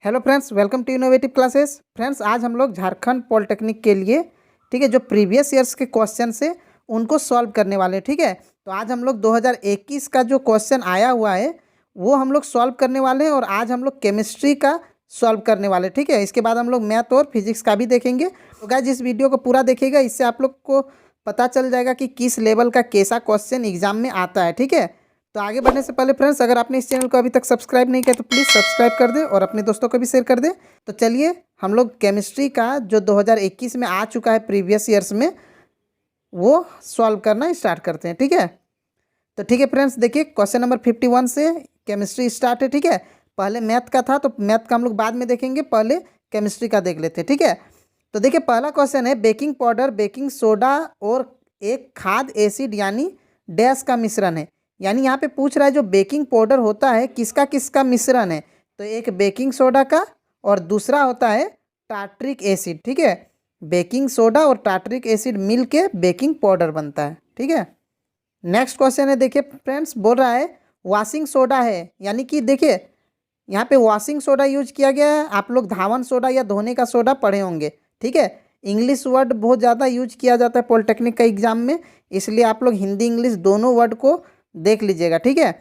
Hello friends, welcome to innovative classes. Friends, आज हम लोग झारखंड पॉलिटेक्निक के लिए ठीक है जो प्रीवियस ईयर्स के क्वेश्चन से उनको सॉल्व करने वाले हैं। ठीक है, तो आज हम लोग 2021 का जो क्वेश्चन आया हुआ है वो हम लोग सॉल्व करने वाले हैं और आज हम लोग केमिस्ट्री का सॉल्व करने वाले हैं। ठीक है, इसके बाद हम लोग मैथ और फिजिक्स का भी देखेंगे। तो गाइस, इस वीडियो को पूरा देखिएगा, इससे आप लोग को पता चल जाएगा कि किस लेवल का कैसा क्वेश्चन एग्जाम में आता है। ठीक है, तो आगे बढ़ने से पहले फ्रेंड्स, अगर आपने इस चैनल को अभी तक सब्सक्राइब नहीं किया तो प्लीज़ सब्सक्राइब कर दे और अपने दोस्तों को भी शेयर कर दे। तो चलिए हम लोग केमिस्ट्री का जो 2021 में आ चुका है प्रीवियस ईयर्स में वो सॉल्व करना स्टार्ट करते हैं। ठीक है, तो ठीक है फ्रेंड्स, देखिए क्वेश्चन नंबर 51 से केमिस्ट्री स्टार्ट है। ठीक है, पहले मैथ का था तो मैथ का हम लोग बाद में देखेंगे, पहले केमिस्ट्री का देख लेते हैं। ठीक है, तो देखिए पहला क्वेश्चन है बेकिंग पाउडर, बेकिंग सोडा और एक खाद एसिड यानी डैश का मिश्रण है। यानी यहाँ पे पूछ रहा है जो बेकिंग पाउडर होता है किसका किसका मिश्रण है, तो एक बेकिंग सोडा का और दूसरा होता है टार्ट्रिक एसिड। ठीक है, बेकिंग सोडा और टार्ट्रिक एसिड मिल के बेकिंग पाउडर बनता है। ठीक है, नेक्स्ट क्वेश्चन है, देखिए फ्रेंड्स बोल रहा है वॉशिंग सोडा है, यानी कि देखिए यहाँ पे वॉशिंग सोडा यूज किया गया है। आप लोग धावन सोडा या धोने का सोडा पढ़े होंगे। ठीक है, इंग्लिश वर्ड बहुत ज़्यादा यूज किया जाता है पॉलिटेक्निक का एग्जाम में, इसलिए आप लोग हिंदी इंग्लिश दोनों वर्ड को देख लीजिएगा। ठीक है,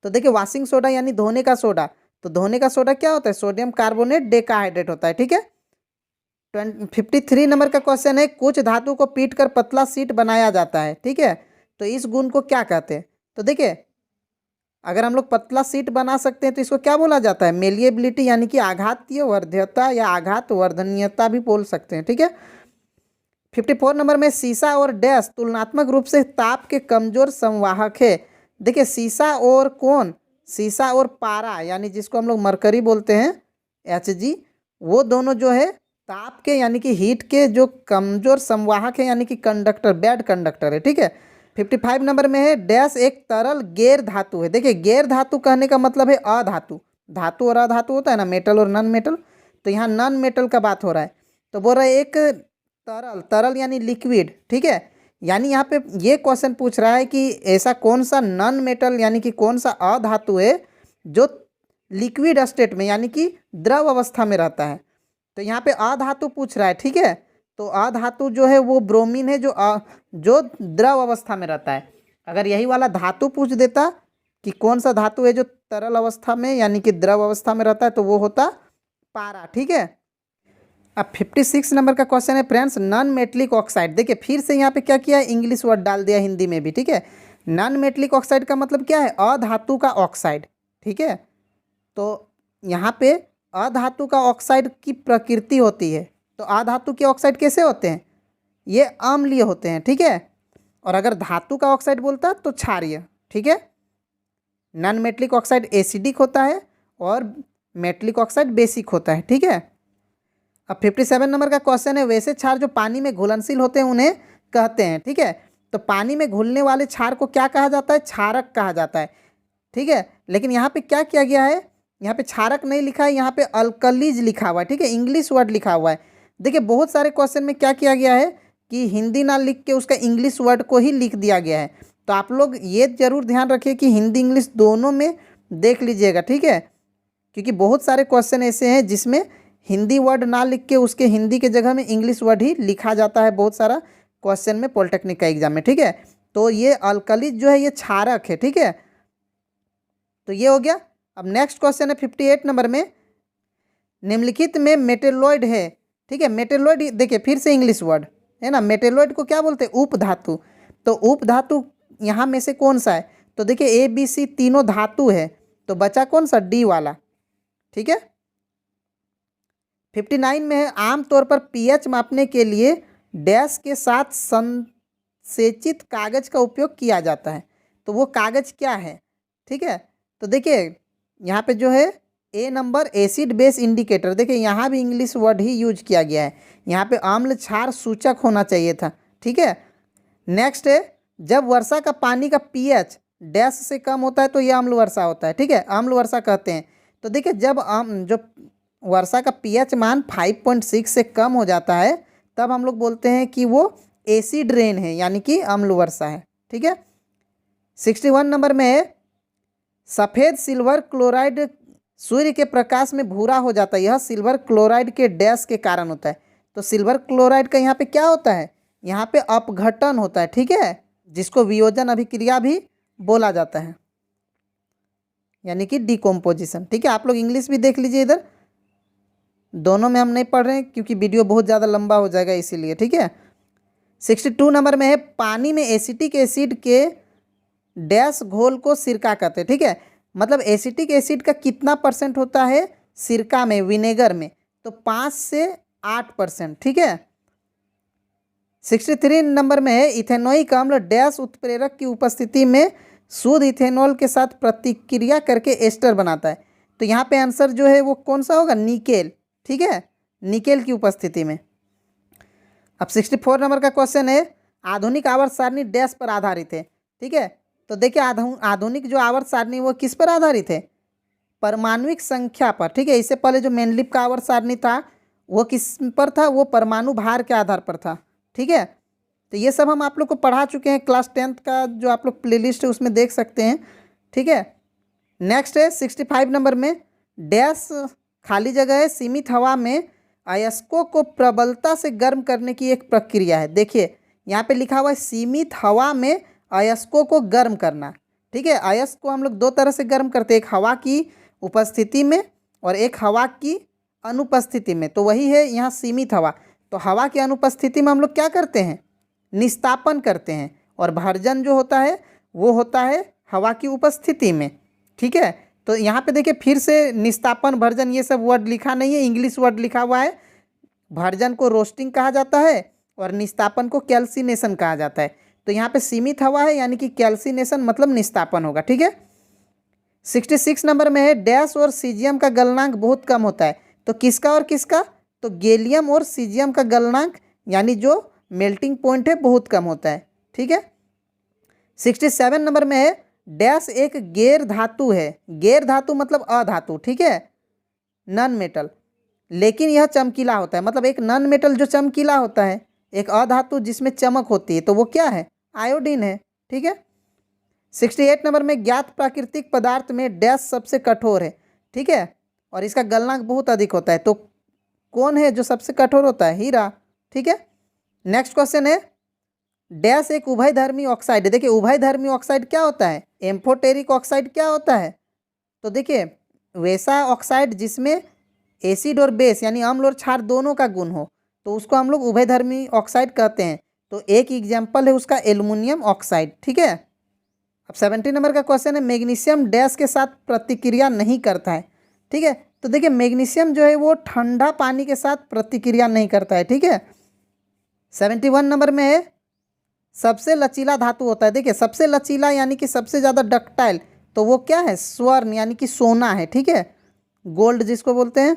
तो देखिए वॉशिंग सोडा यानी धोने का सोडा, तो धोने का सोडा क्या होता है, सोडियम कार्बोनेट डेकाहाइड्रेट होता है। ठीक है, 53 नंबर का क्वेश्चन है कुछ धातु को पीट कर पतला शीट बनाया जाता है। ठीक है, तो इस गुण को क्या कहते हैं, तो देखिए अगर हम लोग पतला शीट बना सकते हैं तो इसको क्या बोला जाता है, मेलिएबिलिटी यानी कि आघातीय वर्ध्यता या आघात वर्धनीयता भी बोल सकते हैं। ठीक है, 54 नंबर में सीसा और डैश तुलनात्मक रूप से ताप के कमजोर संवाहक है। देखिए सीसा और कौन, सीसा और पारा यानी जिसको हम लोग मरकरी बोलते हैं Hg, वो दोनों जो है ताप के यानी कि हीट के जो कमजोर संवाहक है यानी कि कंडक्टर, बैड कंडक्टर है। ठीक है, 55 नंबर में है डैश एक तरल गैर धातु है। देखिए गैर धातु कहने का मतलब है अधातु, धातु और अधातु होता है ना, मेटल और नॉन मेटल, तो यहाँ नॉन मेटल का बात हो रहा है। तो बोल रहा है एक तरल, तरल यानी लिक्विड। ठीक है, यानी यहाँ पे ये क्वेश्चन पूछ रहा है कि ऐसा कौन सा नॉन मेटल यानी कि कौन सा अधातु है जो लिक्विड स्टेट में यानी कि द्रव अवस्था में रहता है। तो यहाँ पे अधातु पूछ रहा है। ठीक है, तो अधातु जो है वो ब्रोमीन है जो द्रव अवस्था में रहता है। अगर यही वाला धातु पूछ देता कि कौन सा धातु है जो तरल अवस्था में यानी कि द्रव अवस्था में रहता है तो वो होता पारा। ठीक है, अब 56 नंबर का क्वेश्चन है फ्रेंड्स नॉन मेटलिक ऑक्साइड। देखिए फिर से यहाँ पे क्या किया, इंग्लिश वर्ड डाल दिया हिंदी में भी। ठीक है, नॉन मेटलिक ऑक्साइड का मतलब क्या है, अधातु का ऑक्साइड। ठीक है, तो यहाँ पे अधातु का ऑक्साइड की प्रकृति होती है, तो अधातु के ऑक्साइड कैसे होते हैं, ये अम्लीय होते हैं। ठीक है, और अगर धातु का ऑक्साइड बोलता तो क्षारीय। ठीक है, नॉन मेटलिक ऑक्साइड एसिडिक होता है और मेटलिक ऑक्साइड बेसिक होता है। ठीक है, अब 57 नंबर का क्वेश्चन है वैसे क्षार जो पानी में घुलनशील होते हैं उन्हें कहते हैं। ठीक है, तो पानी में घुलने वाले क्षार को क्या कहा जाता है, क्षारक कहा जाता है। ठीक है, लेकिन यहाँ पे क्या किया गया है, यहाँ पे क्षारक नहीं लिखा है, यहाँ पे अल्कलीज लिखा हुआ है। ठीक है, इंग्लिश वर्ड लिखा हुआ है। देखिए बहुत सारे क्वेश्चन में क्या किया गया है कि हिंदी ना लिख के उसका इंग्लिश वर्ड को ही लिख दिया गया है। तो आप लोग ये जरूर ध्यान रखिए कि हिंदी इंग्लिश दोनों में देख लीजिएगा। ठीक है, क्योंकि बहुत सारे क्वेश्चन ऐसे हैं जिसमें हिंदी वर्ड ना लिख के उसके हिंदी के जगह में इंग्लिश वर्ड ही लिखा जाता है बहुत सारा क्वेश्चन में पॉलिटेक्निक का एग्जाम में। ठीक है, तो ये अल्कलीज जो है ये क्षारक है। ठीक है, तो ये हो गया। अब नेक्स्ट क्वेश्चन है 58 नंबर में निम्नलिखित में मेटेलॉइड है। ठीक है, मेटेलॉइड देखिए फिर से इंग्लिश वर्ड है ना, मेटेलॉइड को क्या बोलते हैं, उपधातु। तो उपधातु यहाँ में से कौन सा है, तो देखिए ABC तीनों धातु है, तो बचा कौन सा, डी वाला। ठीक है, 59 में है आमतौर पर pH मापने के लिए डैश के साथ संसेचित कागज का उपयोग किया जाता है, तो वो कागज क्या है। ठीक है, तो देखिए यहाँ पे जो है ए नंबर एसिड बेस इंडिकेटर, देखिए यहाँ भी इंग्लिश वर्ड ही यूज किया गया है, यहाँ पे अम्ल क्षार सूचक होना चाहिए था। ठीक है, नेक्स्ट है जब वर्षा का पानी का pH डैश से कम होता है तो ये अम्ल वर्षा होता है। ठीक है, अम्ल वर्षा कहते हैं। तो देखिए जब जो वर्षा का pH मान 5.6 से कम हो जाता है तब हम लोग बोलते हैं कि वो एसिड रेन है यानी कि अम्ल वर्षा है। ठीक है, 61 नंबर में है सफ़ेद सिल्वर क्लोराइड सूर्य के प्रकाश में भूरा हो जाता है, यह सिल्वर क्लोराइड के डैश के कारण होता है। तो सिल्वर क्लोराइड का यहाँ पे क्या होता है, यहाँ पे अपघटन होता है, ठीक है, जिसको वियोजन अभिक्रिया भी बोला जाता है, यानी कि डिकम्पोजिशन। ठीक है, आप लोग इंग्लिश भी देख लीजिए, इधर दोनों में हम नहीं पढ़ रहे हैं क्योंकि वीडियो बहुत ज़्यादा लंबा हो जाएगा इसीलिए। ठीक है, 62 नंबर में है, पानी में एसिटिक एसिड के डैश घोल को सिरका कहते हैं। ठीक है, मतलब एसिटिक एसिड का कितना परसेंट होता है सिरका में, विनेगर में, तो 5 से 8%। ठीक है, 63 नंबर में है, इथेनोइक अम्ल डैश उत्प्रेरक की उपस्थिति में शुद्ध इथेनॉल के साथ प्रतिक्रिया करके एस्टर बनाता है। तो यहाँ पे आंसर जो है वो कौन सा होगा, निकेल। ठीक है, निकेल की उपस्थिति में। अब 64 नंबर का क्वेश्चन है, आधुनिक आवर्त सारणी डैश पर आधारित है। ठीक है, तो देखिए आधुनिक जो आवर्त सारणी वो किस पर आधारित है, परमाणुविक संख्या पर। ठीक है, इससे पहले जो मेंडलीव का आवर्त सारणी था वो किस पर था, वो परमाणु भार के आधार पर था। ठीक है, तो ये सब हम आप लोग को पढ़ा चुके हैं, क्लास 10th का जो आप लोग प्लेलिस्ट है उसमें देख सकते हैं। ठीक है, नेक्स्ट है 65 नंबर में, डैश खाली जगह है, सीमित हवा में अयस्कों को प्रबलता से गर्म करने की एक प्रक्रिया है। देखिए यहाँ पे लिखा हुआ है सीमित हवा में अयस्कों को गर्म करना। ठीक है, अयस्क को हम लोग दो तरह से गर्म करते हैं, एक हवा की उपस्थिति में और एक हवा की अनुपस्थिति में। तो वही है यहाँ सीमित हवा। तो हवा की अनुपस्थिति में हम लोग क्या करते हैं, निस्तापन करते हैं, और भर्जन जो होता है वो होता है हवा की उपस्थिति में। ठीक है, तो यहाँ पे देखिए फिर से निस्तापन भर्जन ये सब वर्ड लिखा नहीं है, इंग्लिश वर्ड लिखा हुआ है। भर्जन को रोस्टिंग कहा जाता है और निस्तापन को कैल्सिनेशन कहा जाता है। तो यहाँ पे सीमित हवा है यानी कि कैल्सिनेशन मतलब निस्तापन होगा। ठीक है, 66 नंबर में है, डैश और सीजियम का गलनांक बहुत कम होता है। तो किसका और किसका, तो गैलियम और सीजियम का गलनांक यानी जो मेल्टिंग पॉइंट है बहुत कम होता है। ठीक है, 67 नंबर में है, डैश एक गैर धातु है, गैर धातु मतलब अधातु। ठीक है, नॉन मेटल, लेकिन यह चमकीला होता है। मतलब एक नॉन मेटल जो चमकीला होता है, एक अधातु जिसमें चमक होती है, तो वो क्या है, आयोडीन है। ठीक है, 68 नंबर में, ज्ञात प्राकृतिक पदार्थ में डैश सबसे कठोर है। ठीक है, और इसका गलनांक बहुत अधिक होता है। तो कौन है जो सबसे कठोर होता है, हीरा। ठीक है, नेक्स्ट क्वेश्चन है, डैश एक उभयधर्मी ऑक्साइड है। देखिए उभयधर्मी ऑक्साइड क्या होता है, एम्फोटेरिक ऑक्साइड क्या होता है, तो देखिए वैसा ऑक्साइड जिसमें एसिड और बेस यानी अम्ल और क्षार दोनों का गुण हो, तो उसको हम लोग उभयधर्मी ऑक्साइड कहते हैं। तो एक एग्जाम्पल है उसका एल्युमिनियम ऑक्साइड। ठीक है, अब 70 नंबर का क्वेश्चन है, मैग्नीशियम डैश के साथ प्रतिक्रिया नहीं करता है। ठीक है, तो देखिए मैग्नीशियम जो है वो ठंडा पानी के साथ प्रतिक्रिया नहीं करता है। ठीक है, 71 नंबर में है, सबसे लचीला धातु होता है। देखिए सबसे लचीला यानी कि सबसे ज़्यादा डक्टाइल, तो वो क्या है, स्वर्ण यानी कि सोना है। ठीक है, गोल्ड जिसको बोलते हैं।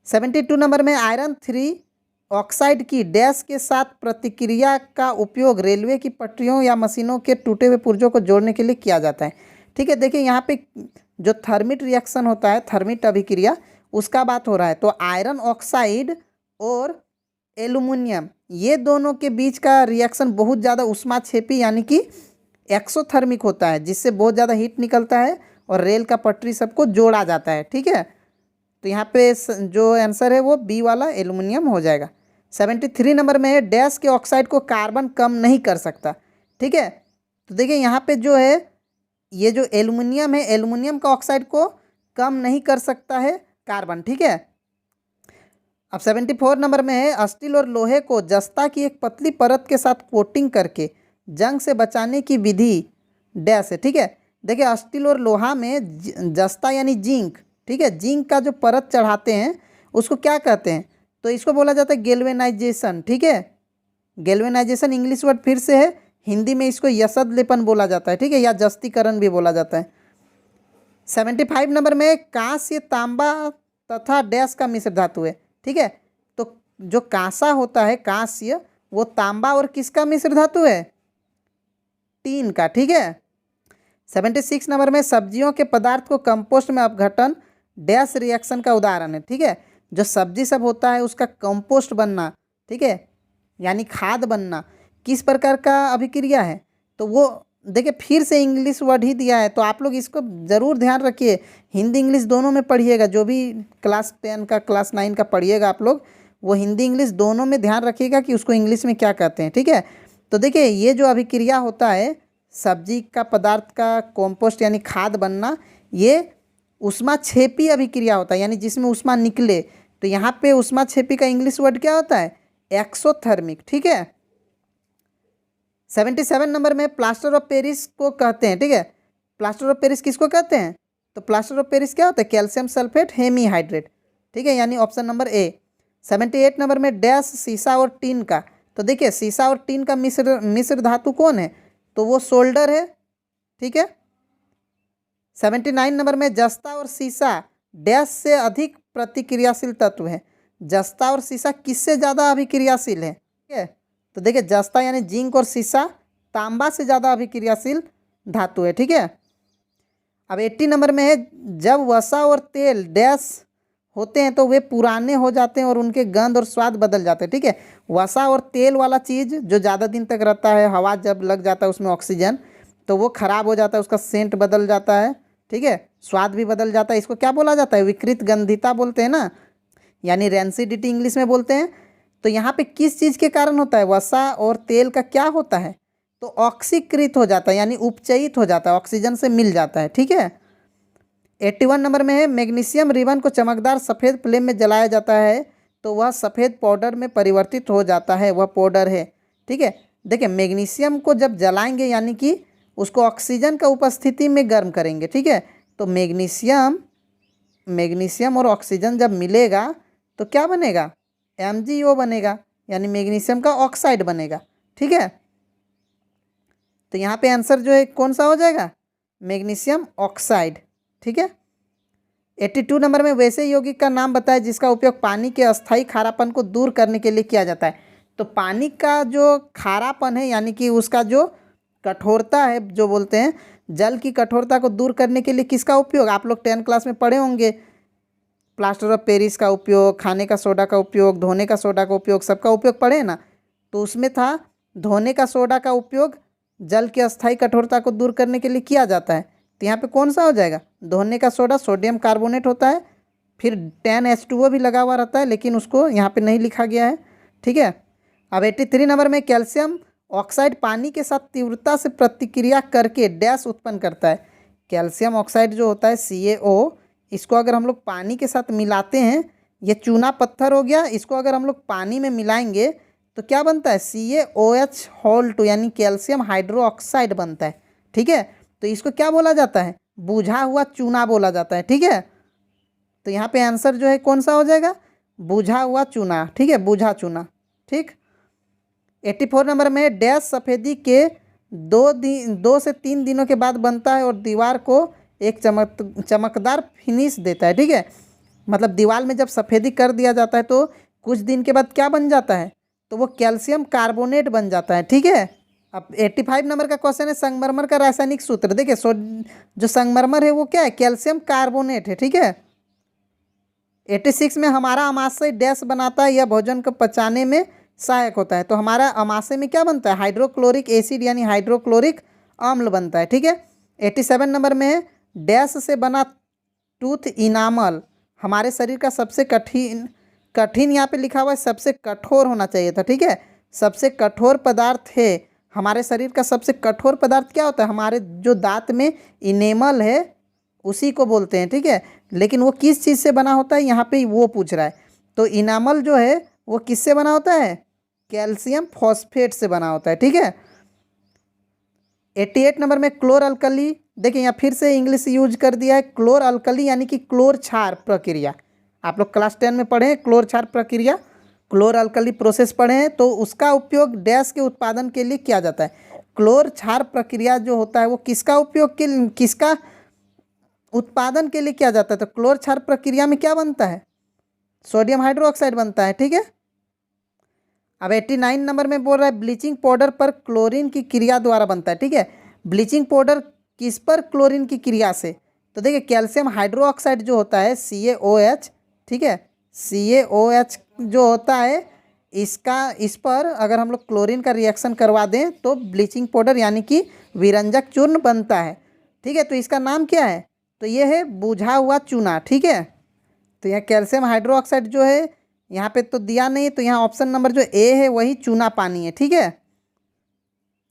72 नंबर में, आयरन 3 ऑक्साइड की डैश के साथ प्रतिक्रिया का उपयोग रेलवे की पटरियों या मशीनों के टूटे हुए पुर्जों को जोड़ने के लिए किया जाता है। ठीक है, देखिए यहाँ पे जो थर्मिट रिएक्शन होता है, थर्मिट अभिक्रिया, उसका बात हो रहा है। तो आयरन ऑक्साइड और एल्युमिनियम ये दोनों के बीच का रिएक्शन बहुत ज़्यादा उष्माक्षेपी यानी कि एक्सोथर्मिक होता है, जिससे बहुत ज़्यादा हीट निकलता है और रेल का पटरी सबको जोड़ा जाता है। ठीक है, तो यहाँ पे जो आंसर है वो बी वाला एल्युमिनियम हो जाएगा। 73 नंबर में है, डैश के ऑक्साइड को कार्बन कम नहीं कर सकता। ठीक है, तो देखिए यहाँ पे जो है ये जो एल्युमिनियम है, एल्युमिनियम का ऑक्साइड को कम नहीं कर सकता है कार्बन। ठीक है, अब 74 नंबर में है, स्टील और लोहे को जस्ता की एक पतली परत के साथ कोटिंग करके जंग से बचाने की विधि डैश है। ठीक है, देखिए स्टील और लोहा में जस्ता यानी जिंक। ठीक है, जिंक का जो परत चढ़ाते हैं उसको क्या कहते हैं, तो इसको बोला जाता है गैल्वेनाइजेशन। ठीक है, गैल्वेनाइजेशन इंग्लिश वर्ड फिर से है, हिंदी में इसको यसद लेपन बोला जाता है। ठीक है, या जस्तीकरण भी बोला जाता है। 75 नंबर में, कांस्य तांबा तथा डैश का मिश्र धातु है। ठीक है, तो जो कांसा होता है कांस्य, वो तांबा और किसका मिश्र धातु है, टीन का। ठीक है, 76 नंबर में, सब्जियों के पदार्थ को कंपोस्ट में अपघटन डैश रिएक्शन का उदाहरण है। ठीक है, जो सब्जी सब होता है उसका कंपोस्ट बनना, ठीक है, यानी खाद बनना, किस प्रकार का अभिक्रिया है, तो वो देखिए फिर से इंग्लिश वर्ड ही दिया है, तो आप लोग इसको ज़रूर ध्यान रखिए। हिंदी इंग्लिश दोनों में पढ़िएगा, जो भी क्लास 10 का क्लास 9 का पढ़िएगा आप लोग, वो हिंदी इंग्लिश दोनों में ध्यान रखिएगा कि उसको इंग्लिश में क्या कहते हैं, ठीक है। तो देखिए ये जो अभिक्रिया होता है सब्जी का पदार्थ का कंपोस्ट यानी खाद बनना, ये ऊष्माक्षेपी अभिक्रिया होता है, यानी जिसमें ऊष्मा निकले। तो यहाँ पे ऊष्माक्षेपी का इंग्लिश वर्ड क्या होता है? एक्सोथर्मिक, ठीक है। 77 नंबर में प्लास्टर ऑफ पेरिस को कहते हैं, ठीक है। प्लास्टर ऑफ पेरिस किसको कहते हैं? तो प्लास्टर ऑफ पेरिस क्या होता है? कैल्शियम सल्फेट हेमीहाइड्रेट, ठीक है, यानी ऑप्शन नंबर ए। 78 नंबर में डैश सीसा और टीन का, तो देखिए सीसा और टीन का मिश्र धातु कौन है? तो वो सोल्डर है, ठीक है। 79 नंबर में जस्ता और सीसा डैश से अधिक प्रतिक्रियाशील तत्व है। जस्ता और सीसा किससे ज़्यादा अभिक्रियाशील है? ठीक है, तो देखिए जस्ता यानी जिंक और सीसा तांबा से ज़्यादा अभिक्रियाशील धातु है, ठीक है। अब 80 नंबर में है जब वसा और तेल डैश होते हैं तो वे पुराने हो जाते हैं और उनके गंध और स्वाद बदल जाते हैं, ठीक है। वसा और तेल वाला चीज़ जो ज़्यादा दिन तक रहता है, हवा जब लग जाता है उसमें ऑक्सीजन, तो वो खराब हो जाता है, उसका सेंट बदल जाता है, ठीक है, स्वाद भी बदल जाता है। इसको क्या बोला जाता है? विकृत गंधिता बोलते हैं ना, यानी रेंसिडिटी इंग्लिश में बोलते हैं। तो यहाँ पे किस चीज़ के कारण होता है? वसा और तेल का क्या होता है? तो ऑक्सीकृत हो जाता है, यानी उपचयित हो जाता है, ऑक्सीजन से मिल जाता है, ठीक है। 81 नंबर में है मैग्नीशियम रिबन को चमकदार सफ़ेद फ्लेम में जलाया जाता है तो वह सफ़ेद पाउडर में परिवर्तित हो जाता है, वह पाउडर है, ठीक है। देखिए मैग्नीशियम को जब जलाएंगे यानी कि उसको ऑक्सीजन का उपस्थिति में गर्म करेंगे, ठीक है। तो मैग्नीशियम और ऑक्सीजन जब मिलेगा तो क्या बनेगा? MgO बनेगा, यानी मैग्नीशियम का ऑक्साइड बनेगा, ठीक है। तो यहाँ पे आंसर जो है कौन सा हो जाएगा? मैग्नीशियम ऑक्साइड, ठीक है। 82 नंबर में वैसे यौगिक का नाम बताएं जिसका उपयोग पानी के अस्थायी खारापन को दूर करने के लिए किया जाता है। तो पानी का जो खारापन है यानी कि उसका जो कठोरता है, जो बोलते हैं जल की कठोरता को दूर करने के लिए किसका उपयोग? आप लोग 10 क्लास में पढ़े होंगे, प्लास्टर ऑफ पेरिस का उपयोग, खाने का सोडा का उपयोग, धोने का सोडा का उपयोग, सबका उपयोग पढ़े ना। तो उसमें था धोने का सोडा का उपयोग जल की अस्थायी कठोरता को दूर करने के लिए किया जाता है। तो यहाँ पे कौन सा हो जाएगा? धोने का सोडा सोडियम कार्बोनेट होता है, फिर 10H2O भी लगा हुआ रहता है, लेकिन उसको यहाँ पे नहीं लिखा गया है, ठीक है। अब 83 नंबर में कैल्शियम ऑक्साइड पानी के साथ तीव्रता से प्रतिक्रिया करके डैश उत्पन्न करता है। कैल्शियम ऑक्साइड जो होता है CaO, इसको अगर हम लोग पानी के साथ मिलाते हैं, ये चूना पत्थर हो गया, इसको अगर हम लोग पानी में मिलाएंगे तो क्या बनता है? CaOH2 यानी कैल्शियम हाइड्रो ऑक्साइड बनता है, ठीक है। तो इसको क्या बोला जाता है? बुझा हुआ चूना बोला जाता है, ठीक है। तो यहाँ पे आंसर जो है कौन सा हो जाएगा? बुझा हुआ चूना, ठीक है, बुझा चूना, ठीक। 84 नंबर में डैश सफ़ेदी के 2 से 3 दिनों के बाद बनता है और दीवार को एक चमकदार फिनिश देता है, ठीक है। मतलब दीवार में जब सफ़ेदी कर दिया जाता है तो कुछ दिन के बाद क्या बन जाता है? तो वो कैल्शियम कार्बोनेट बन जाता है, ठीक है। अब 85 नंबर का क्वेश्चन है संगमरमर का रासायनिक सूत्र। देखिए जो संगमरमर है वो क्या है? कैल्शियम कार्बोनेट है, ठीक है। 86 में हमारा अमाशय डैश बनाता है, यह भोजन को पचाने में सहायक होता है। तो हमारा अमाशय में क्या बनता है? हाइड्रोक्लोरिक एसिड यानी हाइड्रोक्लोरिक अम्ल बनता है, ठीक है। 87 नंबर में है डैश से बना टूथ इनामल हमारे शरीर का सबसे कठिन यहाँ पे लिखा हुआ है, सबसे कठोर होना चाहिए था, ठीक है। सबसे कठोर पदार्थ है हमारे शरीर का। सबसे कठोर पदार्थ क्या होता है? हमारे जो दांत में इनेमल है उसी को बोलते हैं, ठीक है। लेकिन वो किस चीज़ से बना होता है यहाँ पे वो पूछ रहा है। तो इनामल जो है वो किससे बना होता है? कैल्शियम फॉस्फेट से बना होता है, ठीक है। 88 नंबर में क्लोर अल्कली, देखिए यहाँ फिर से इंग्लिश यूज कर दिया है। क्लोर अल्कली यानी कि क्लोर क्षार प्रक्रिया, आप लोग क्लास 10 में पढ़े हैं क्लोर क्षार प्रक्रिया, क्लोर अल्कली प्रोसेस पढ़े हैं। तो उसका उपयोग डैश के उत्पादन के लिए किया जाता है। क्लोर क्षार प्रक्रिया जो होता है वो किसका उत्पादन के लिए किया जाता है? तो क्लोर क्षार प्रक्रिया में क्या बनता है? सोडियम हाइड्रोक्साइड बनता है, ठीक है। अब 89 नंबर में बोल रहा है ब्लीचिंग पाउडर पर क्लोरीन की क्रिया द्वारा बनता है, ठीक है। ब्लीचिंग पाउडर किस पर? क्लोरीन की क्रिया से। तो देखिए कैल्शियम हाइड्रोक्साइड जो होता है CaOH, ठीक है, CaOH जो होता है इस पर अगर हम लोग क्लोरीन का रिएक्शन करवा दें तो ब्लीचिंग पाउडर यानी कि विरंजक चूर्ण बनता है। ठीक है, तो इसका नाम क्या है? तो ये है बुझा हुआ चूना। ठीक है, तो यहाँ कैल्शियम हाइड्रोक्साइड जो है यहाँ पे तो दिया नहीं, तो यहाँ ऑप्शन नंबर जो ए है वही चूना पानी है। ठीक है,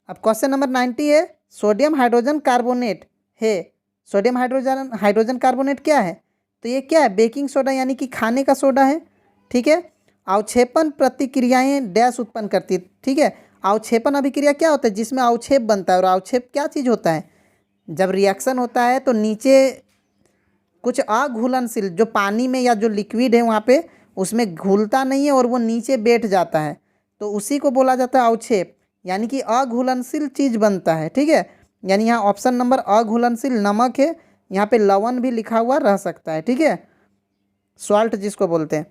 अब क्वेश्चन नंबर 90 है, सोडियम हाइड्रोजन कार्बोनेट है। सोडियम हाइड्रोजन कार्बोनेट क्या है? तो ये क्या है? बेकिंग सोडा यानी कि खाने का सोडा है। ठीक है, अवक्षेपण प्रतिक्रियाएं डैश उत्पन्न करती है। ठीक है, अवक्षेपण अभिक्रिया क्या होता है? जिसमें अवक्षेप बनता है। और अवक्षेप क्या चीज़ होता है? जब रिएक्शन होता है तो नीचे कुछ अघुलनशील जो पानी में या जो लिक्विड है वहाँ पे उसमें घुलता नहीं है और वो नीचे बैठ जाता है, तो उसी को बोला जाता है अवक्षेप, यानी कि अघुलनशील चीज़ बनता है। ठीक है, यानी यहाँ ऑप्शन नंबर अघुलनशील नमक है, यहाँ पे लवण भी लिखा हुआ रह सकता है। ठीक है, सॉल्ट जिसको बोलते हैं।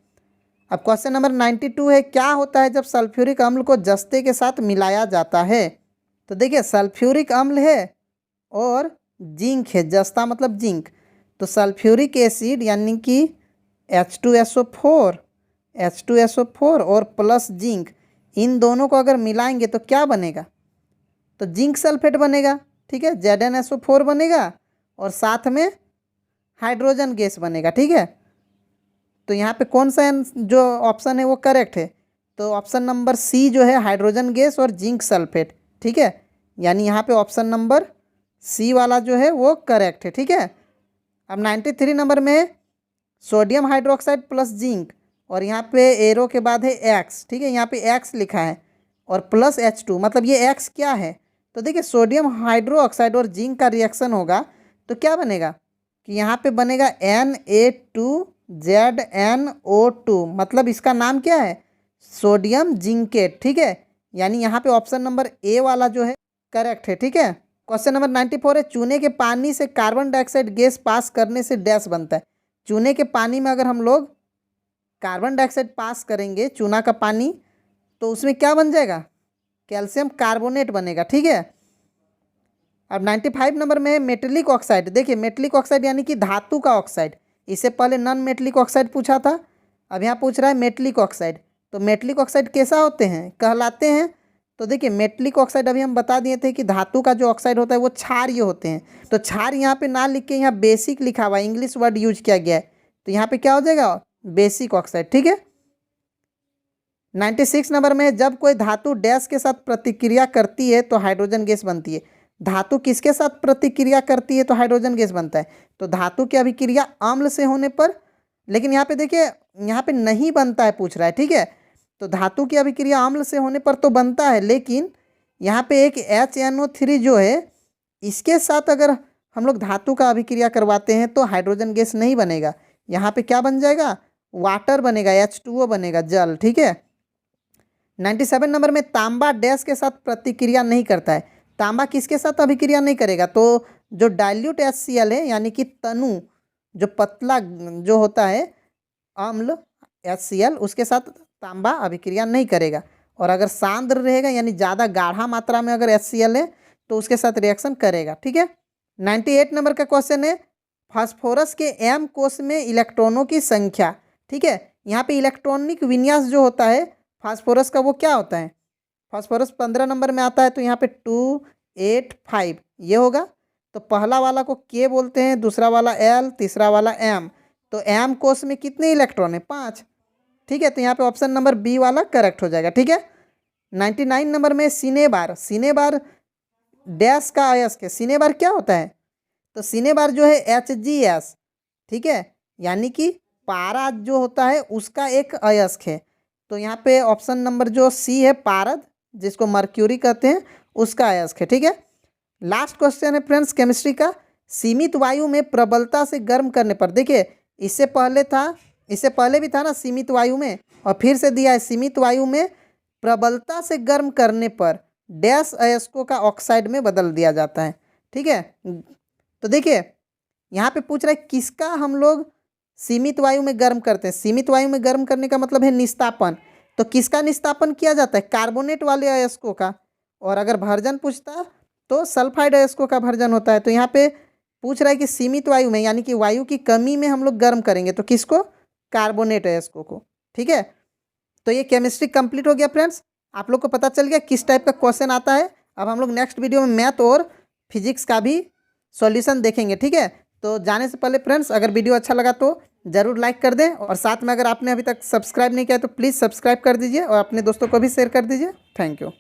अब क्वेश्चन नंबर 92 है, क्या होता है जब सल्फ्यूरिक अम्ल को जस्ते के साथ मिलाया जाता है? तो देखिए सल्फ्यूरिक अम्ल है और जिंक है, जस्ता मतलब जिंक, तो सल्फ्यूरिक एसिड यानी कि H2SO4 और प्लस जिंक, इन दोनों को अगर मिलाएंगे तो क्या बनेगा? तो जिंक सल्फेट बनेगा। ठीक है, ZnSO4 बनेगा और साथ में हाइड्रोजन गैस बनेगा। ठीक है, तो यहाँ पे कौन सा जो ऑप्शन है वो करेक्ट है? तो ऑप्शन नंबर सी जो है हाइड्रोजन गैस और जिंक सल्फेट। ठीक है, यानी यहाँ पे ऑप्शन नंबर सी वाला जो है वो करेक्ट है। ठीक है, अब 93 नंबर में सोडियम हाइड्रोक्साइड प्लस जिंक, और यहाँ पे एरो के बाद है एक्स। ठीक है, यहाँ पे एक्स लिखा है और प्लस H2, मतलब ये एक्स क्या है? तो देखिए सोडियम हाइड्रोक्साइड और जिंक का रिएक्शन होगा तो क्या बनेगा कि यहाँ पे बनेगा Na2ZnO2, मतलब इसका नाम क्या है? Sodium zincate. ठीक है, यानी यहाँ पे ऑप्शन नंबर ए वाला जो है करेक्ट है। ठीक है, क्वेश्चन नंबर 94 है, चूने के पानी से कार्बन डाइऑक्साइड गैस पास करने से डैश बनता है। चूने के पानी में अगर हम लोग कार्बन डाइऑक्साइड पास करेंगे, चूना का पानी, तो उसमें क्या बन जाएगा? कैल्शियम कार्बोनेट बनेगा। ठीक है, अब 95 नंबर में मेटेलिक ऑक्साइड। देखिए मेटेलिक ऑक्साइड यानी कि धातु का ऑक्साइड, इससे पहले नॉन मेटेलिक ऑक्साइड पूछा था, अब यहाँ पूछ रहा है मेटेलिक ऑक्साइड। तो मेटेलिक ऑक्साइड कैसा होते हैं, कहलाते हैं? तो देखिए मेटेलिक ऑक्साइड अभी हम बता दिए थे कि धातु का जो ऑक्साइड होता है वो क्षारीय होते हैं, तो क्षार यहाँ पे ना लिख के यहाँ बेसिक लिखा हुआ है, इंग्लिश वर्ड यूज किया गया है, तो यहाँ पे क्या हो जाएगा? Basic oxide. ठीक है, 96 नंबर में जब कोई धातु डैश के साथ प्रतिक्रिया करती है तो हाइड्रोजन गैस बनती है। धातु किसके साथ प्रतिक्रिया करती है तो हाइड्रोजन गैस बनता है? तो धातु की अभिक्रिया अम्ल से होने पर, लेकिन यहाँ पे देखिए यहाँ पे नहीं बनता है पूछ रहा है। ठीक है, तो धातु की अभिक्रिया अम्ल से होने पर तो बनता है, लेकिन यहाँ पे एक HNO3 जो है इसके साथ अगर हम लोग धातु का अभिक्रिया करवाते हैं तो हाइड्रोजन गैस नहीं बनेगा, यहाँ पे क्या बन जाएगा? वाटर बनेगा, H2O बनेगा, जल। ठीक है, 97 नंबर में तांबा डैश के साथ प्रतिक्रिया नहीं करता है। तांबा किसके साथ अभिक्रिया नहीं करेगा? तो जो डाइल्यूट HCl है यानी कि तनु, जो पतला जो होता है अम्ल HCl, उसके साथ तांबा अभिक्रिया नहीं करेगा। और अगर सांद्र रहेगा यानी ज़्यादा गाढ़ा मात्रा में अगर HCl है तो उसके साथ रिएक्शन करेगा। ठीक है, 98 नंबर का क्वेश्चन है, फास्फोरस के M कोष में इलेक्ट्रॉनों की संख्या। ठीक है, यहाँ पे इलेक्ट्रॉनिक विन्यास जो होता है फास्फोरस का वो क्या होता है? फास्फोरस 15 नंबर में आता है, तो यहाँ पे 2, 8, 5 ये होगा। तो पहला वाला को K बोलते हैं, दूसरा वाला L, तीसरा वाला M। तो M कोष में कितने इलेक्ट्रॉन है? 5। ठीक है, तो यहाँ पे ऑप्शन नंबर बी वाला करेक्ट हो जाएगा। ठीक है, 99 नंबर में सिनेबार। सिनेबार डैश का अयस्क है। सिनेबार क्या होता है? तो सिनेबार जो है HgS। ठीक है, यानी कि पारा जो होता है उसका एक अयस्क है, तो यहाँ पे ऑप्शन नंबर जो सी है पारद, जिसको मर्क्यूरी कहते हैं, उसका अयस्क है। ठीक है, लास्ट क्वेश्चन है फ्रेंड्स केमिस्ट्री का, सीमित वायु में प्रबलता से गर्म करने पर। देखिए इससे पहले भी था ना सीमित वायु में, और फिर से दिया है सीमित वायु में प्रबलता से गर्म करने पर डैश अयस्कों का ऑक्साइड में बदल दिया जाता है। ठीक है, तो देखिए यहाँ पे पूछ रहा है किसका हम लोग सीमित वायु में गर्म करते हैं। सीमित वायु में गर्म करने का मतलब है निस्तापन, तो किसका निस्तापन किया जाता है? कार्बोनेट वाले अयस्कों का। और अगर भर्जन पूछता तो सल्फाइड अयस्कों का भर्जन होता है। तो यहाँ पे पूछ रहा है कि सीमित वायु में यानी कि वायु की कमी में हम लोग गर्म करेंगे तो किसको? कार्बोनेट अयस्कों को। ठीक है, तो ये केमिस्ट्री कंप्लीट हो गया फ्रेंड्स। आप लोग को पता चल गया किस टाइप का क्वेश्चन आता है। अब हम लोग नेक्स्ट वीडियो में मैथ और फिजिक्स का भी सॉल्यूशन देखेंगे, ठीक है। तो जाने से पहले फ्रेंड्स, अगर वीडियो अच्छा लगा तो ज़रूर लाइक कर दें, और साथ में अगर आपने अभी तक सब्सक्राइब नहीं किया तो प्लीज़ सब्सक्राइब कर दीजिए और अपने दोस्तों को भी शेयर कर दीजिए। Thank you.